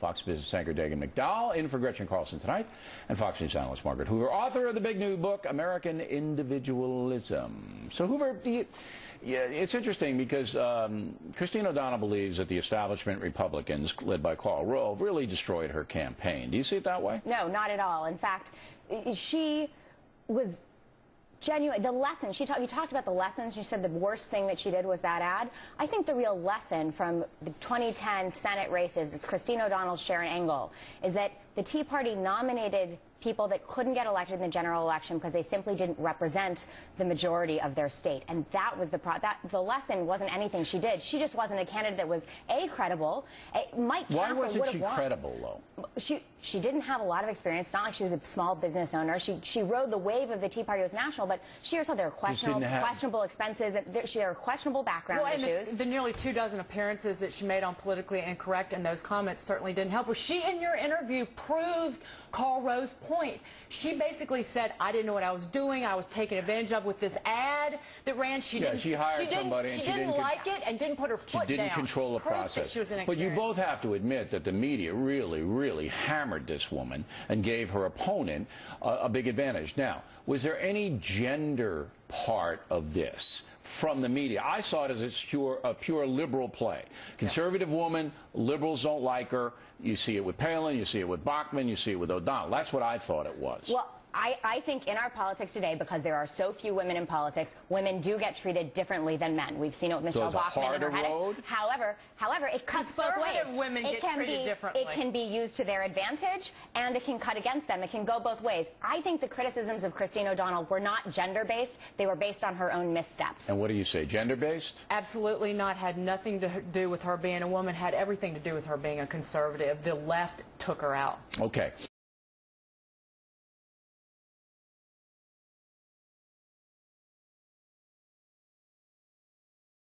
Fox Business anchor Dagan McDowell in for Gretchen Carlson tonight, and Fox News analyst Margaret Hoover, author of the big new book, American Individualism. So, Hoover, it's interesting because Christine O'Donnell believes that the establishment Republicans, led by Karl Rove, really destroyed her campaign. Do you see it that way? No, not at all. In fact, she was genuine. The lesson, you talked about the lessons. She said the worst thing that she did was that ad. I think the real lesson from the 2010 Senate races, it's Christine O'Donnell's Sharon Angle, is that the Tea Party nominated people that couldn't get elected in the general election because they simply didn't represent the majority of their state. And that was the lesson wasn't anything she did. She just wasn't a candidate that was, A, credible. Mike Castle Why wasn't she credible, though? She didn't have a lot of experience. It's not like she was a small business owner. She rode the wave of the Tea Party. It was national, but she herself, there were questionable expenses. There were questionable background issues. The nearly 24 appearances that she made on Politically Incorrect, and those comments certainly didn't help her. She, in your interview, proved Karl Rove's point. She basically said, I didn't know what I was doing. I was taken advantage of with this ad that ran. She hired somebody and she didn't like it and didn't put her foot down. She didn't control the process. But you both have to admit that the media really hammered this woman and gave her opponent a big advantage. Now, was there any gender part of this from the media? I saw it as a pure liberal play. Conservative woman, liberals don't like her. You see it with Palin, you see it with Bachmann, you see it with O'Donnell. That's what I thought it was. Well, I think in our politics today, because there are so few women in politics, women do get treated differently than men. We've seen it with Michelle Bachmann and her head. However, it cuts both ways. Conservative women get treated differently. It can be used to their advantage, and it can cut against them. It can go both ways. I think the criticisms of Christine O'Donnell were not gender-based. They were based on her own missteps. And what do you say, gender-based? Absolutely not. Had nothing to do with her being a woman. Had everything to do with her being a conservative. The left took her out. Okay.